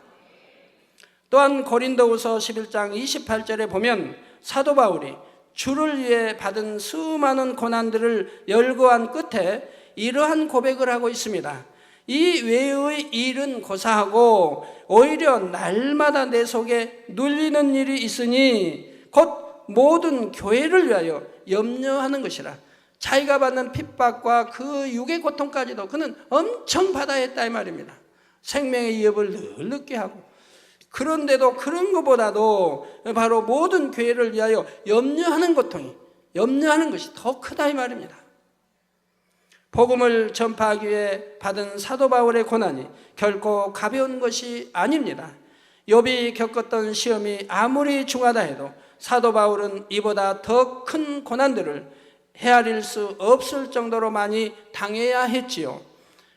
또한 고린도후서 11장 28절에 보면 사도 바울이 주를 위해 받은 수많은 고난들을 열거한 끝에 이러한 고백을 하고 있습니다. 이 외의 일은 고사하고 오히려 날마다 내 속에 눌리는 일이 있으니 곧 모든 교회를 위하여 염려하는 것이라. 자기가 받는 핍박과 그 육의 고통까지도 그는 엄청 받아야 했다 이 말입니다. 생명의 위협을 늘 느끼게 하고, 그런데도 그런 것보다도 바로 모든 교회를 위하여 염려하는 고통이, 염려하는 것이 더 크다 이 말입니다. 복음을 전파하기 위해 받은 사도 바울의 고난이 결코 가벼운 것이 아닙니다. 욥이 겪었던 시험이 아무리 중하다 해도 사도 바울은 이보다 더 큰 고난들을 헤아릴 수 없을 정도로 많이 당해야 했지요.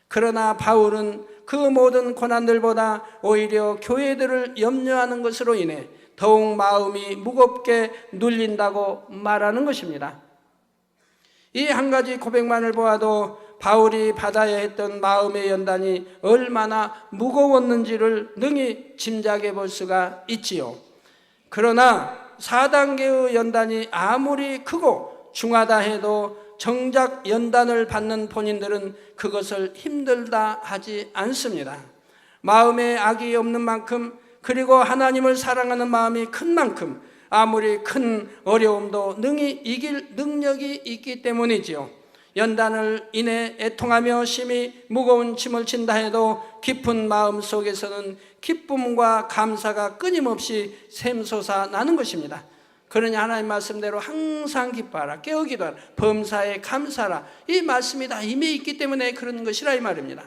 그러나 바울은 그 모든 고난들보다 오히려 교회들을 염려하는 것으로 인해 더욱 마음이 무겁게 눌린다고 말하는 것입니다. 이 한 가지 고백만을 보아도 바울이 받아야 했던 마음의 연단이 얼마나 무거웠는지를 능히 짐작해 볼 수가 있지요. 그러나 4단계의 연단이 아무리 크고 중하다 해도 정작 연단을 받는 본인들은 그것을 힘들다 하지 않습니다. 마음에 악이 없는 만큼, 그리고 하나님을 사랑하는 마음이 큰 만큼 아무리 큰 어려움도 능히 이길 능력이 있기 때문이지요. 연단을 인해 애통하며 심히 무거운 짐을 진다 해도 깊은 마음 속에서는 기쁨과 감사가 끊임없이 샘솟아 나는 것입니다. 그러니 하나님 말씀대로 항상 기뻐하라, 깨어 기도하라, 범사에 감사하라. 이 말씀이 다 이미 있기 때문에 그런 것이라 이 말입니다.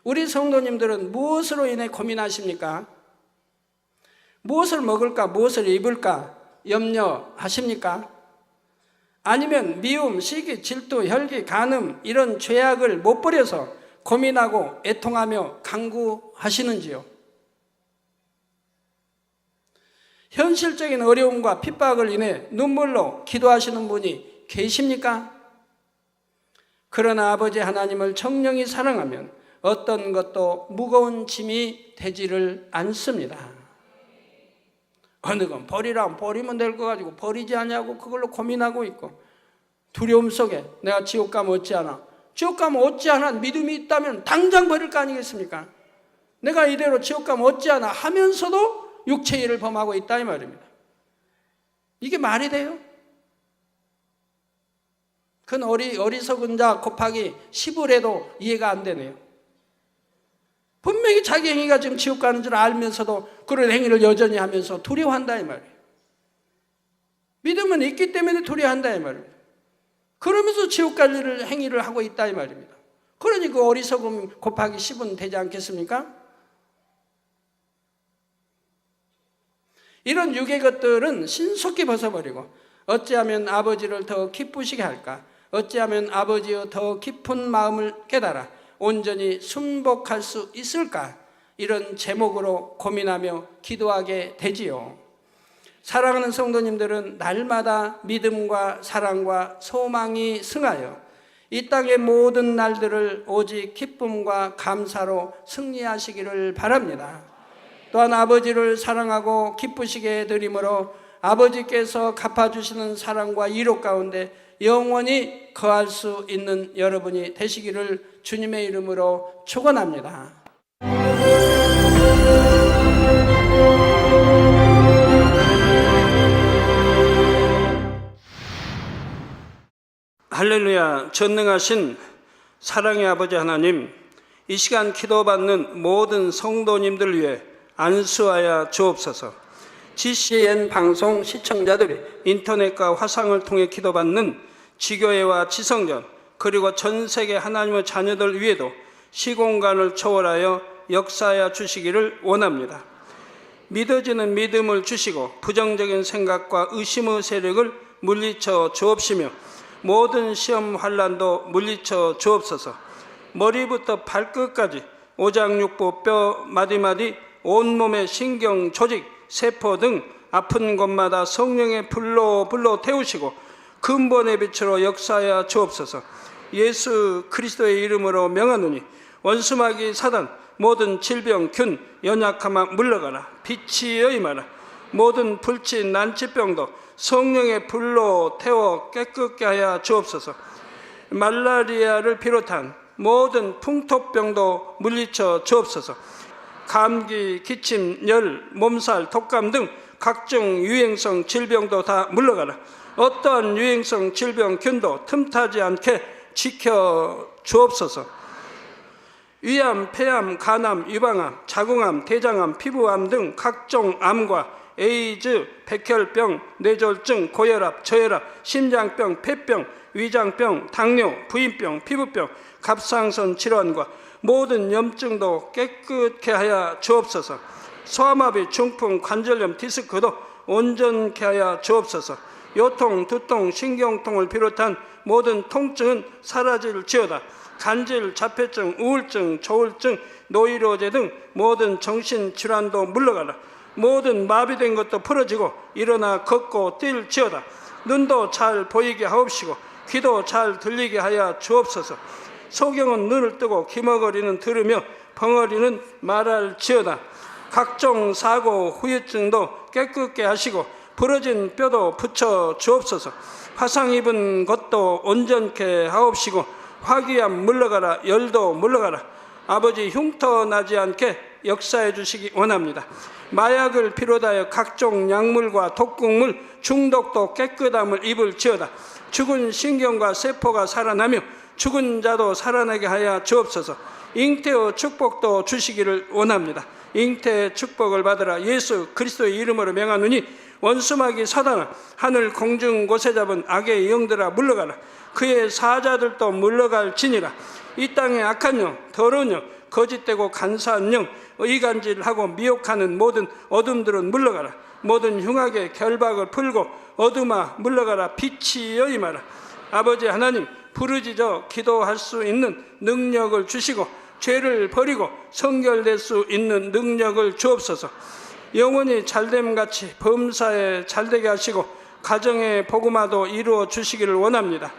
우리 성도님들은 무엇으로 인해 고민하십니까? 무엇을 먹을까, 무엇을 입을까 염려하십니까? 아니면 미움, 시기, 질투, 혈기, 간음 이런 죄악을 못 버려서 고민하고 애통하며 간구하시는지요? 현실적인 어려움과 핍박을 인해 눈물로 기도하시는 분이 계십니까? 그러나 아버지 하나님을 정령이 사랑하면 어떤 것도 무거운 짐이 되지를 않습니다. 어느 건 버리라면 버리면 될 거 가지고 버리지 않냐고 그걸로 고민하고 있고, 두려움 속에 내가 지옥 가면 어찌하나, 지옥 가면 어찌하나 믿음이 있다면 당장 버릴 거 아니겠습니까? 내가 이대로 지옥 가면 어찌하나 하면서도 육체의 일을 범하고 있다 이 말입니다. 이게 말이 돼요? 그건 어리석은 자 곱하기 10을 해도 이해가 안 되네요. 분명히 자기 행위가 지금 지옥 가는 줄 알면서도 그런 행위를 여전히 하면서 두려워한다 이 말이에요. 믿음은 있기 때문에 두려워한다 이 말입니다. 그러면서 지옥 갈 일을 행위를 하고 있다 이 말입니다. 그러니 그 어리석음 곱하기 10은 되지 않겠습니까? 이런 육의 것들은 신속히 벗어버리고 어찌하면 아버지를 더 기쁘시게 할까, 어찌하면 아버지의 더 깊은 마음을 깨달아 온전히 순복할 수 있을까, 이런 제목으로 고민하며 기도하게 되지요. 사랑하는 성도님들은 날마다 믿음과 사랑과 소망이 승하여 이 땅의 모든 날들을 오직 기쁨과 감사로 승리하시기를 바랍니다. 또한 아버지를 사랑하고 기쁘시게 해드림으로 아버지께서 갚아주시는 사랑과 위로 가운데 영원히 거할 수 있는 여러분이 되시기를 주님의 이름으로 축원합니다. 할렐루야. 전능하신 사랑의 아버지 하나님, 이 시간 기도받는 모든 성도님들 위해 안수하여 주옵소서. GCN 방송 시청자들이 인터넷과 화상을 통해 기도받는 지교회와 지성전, 그리고 전 세계 하나님의 자녀들 위에도 시공간을 초월하여 역사하여 주시기를 원합니다. 믿어지는 믿음을 주시고 부정적인 생각과 의심의 세력을 물리쳐 주옵시며 모든 시험 환난도 물리쳐 주옵소서. 머리부터 발끝까지 오장육부 뼈 마디마디 온몸의 신경 조직 세포 등 아픈 곳마다 성령의 불로 태우시고 근본의 빛으로 역사하여 주옵소서. 예수 그리스도의 이름으로 명하노니 원수마귀 사단 모든 질병 균 연약함아 물러가라. 빛이 임하라. 모든 불치 난치병도 성령의 불로 태워 깨끗게 하여 주옵소서. 말라리아를 비롯한 모든 풍토병도 물리쳐 주옵소서. 감기, 기침, 열, 몸살, 독감 등 각종 유행성 질병도 다 물러가라. 어떠한 유행성 질병 균도 틈타지 않게 지켜 주옵소서. 위암, 폐암, 간암, 유방암, 자궁암, 대장암, 피부암 등 각종 암과 에이즈, 백혈병, 뇌졸중, 고혈압, 저혈압, 심장병, 폐병, 위장병, 당뇨, 부인병, 피부병, 갑상선 질환과 모든 염증도 깨끗게 하여 주옵소서. 소아마비, 중풍, 관절염, 디스크도 온전케 하여 주옵소서. 요통, 두통, 신경통을 비롯한 모든 통증은 사라질지어다. 간질, 자폐증, 우울증, 조울증, 노이로제 등 모든 정신질환도 물러가라. 모든 마비된 것도 풀어지고 일어나 걷고 뛸지어다. 눈도 잘 보이게 하옵시고 귀도 잘 들리게 하여 주옵소서. 소경은 눈을 뜨고 기머거리는 들으며 벙어리는 말할지어다. 각종 사고 후유증도 깨끗게 하시고 부러진 뼈도 붙여 주옵소서. 화상 입은 것도 온전케 하옵시고 화기암 물러가라. 열도 물러가라. 아버지 흉터 나지 않게 역사해 주시기 원합니다. 마약을 비롯하여 각종 약물과 독극물 중독도 깨끗함을 입을지어다. 죽은 신경과 세포가 살아나며 죽은 자도 살아나게 하여 주옵소서. 잉태의 축복도 주시기를 원합니다. 잉태의 축복을 받으라. 예수 그리스도의 이름으로 명하노니 원수마귀 사단아, 하늘 공중 곳에 잡은 악의 영들아 물러가라. 그의 사자들도 물러갈지니라. 이 땅의 악한 영, 더러운 영, 거짓되고 간사한 영, 의간질하고 미혹하는 모든 어둠들은 물러가라. 모든 흉악의 결박을 풀고 어둠아 물러가라. 빛이여 임하라. 아버지 하나님, 부르짖어 기도할 수 있는 능력을 주시고 죄를 버리고 성결될 수 있는 능력을 주옵소서. 영원히 잘됨같이 범사에 잘되게 하시고 가정의 복음화도 이루어 주시기를 원합니다.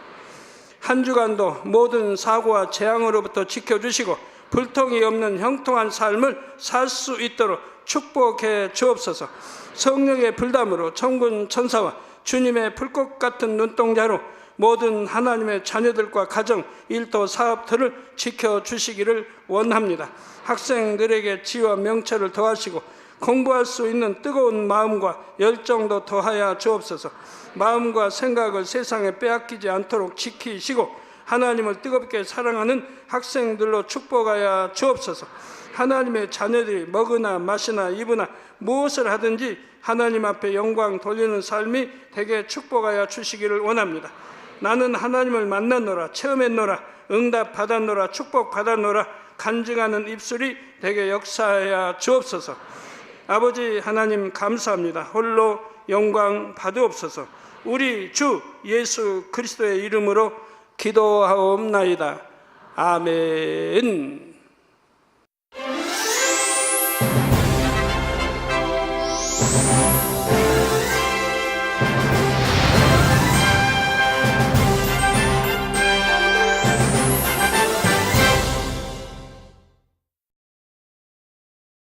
한 주간도 모든 사고와 재앙으로부터 지켜주시고 불통이 없는 형통한 삶을 살 수 있도록 축복해 주옵소서. 성령의 불담으로 천군 천사와 주님의 불꽃 같은 눈동자로 모든 하나님의 자녀들과 가정, 일도, 사업들을 지켜주시기를 원합니다. 학생들에게 지혜와 명철을 더하시고 공부할 수 있는 뜨거운 마음과 열정도 더하여 주옵소서. 마음과 생각을 세상에 빼앗기지 않도록 지키시고 하나님을 뜨겁게 사랑하는 학생들로 축복하여 주옵소서. 하나님의 자녀들이 먹으나 마시나 입으나 무엇을 하든지 하나님 앞에 영광 돌리는 삶이 되게 축복하여 주시기를 원합니다. 나는 하나님을 만났노라, 체험했노라, 응답 받았노라, 축복 받았노라 간증하는 입술이 되게 역사하여 주옵소서. 아버지 하나님 감사합니다. 홀로 영광 받으옵소서. 우리 주 예수 그리스도의 이름으로 기도하옵나이다. 아멘.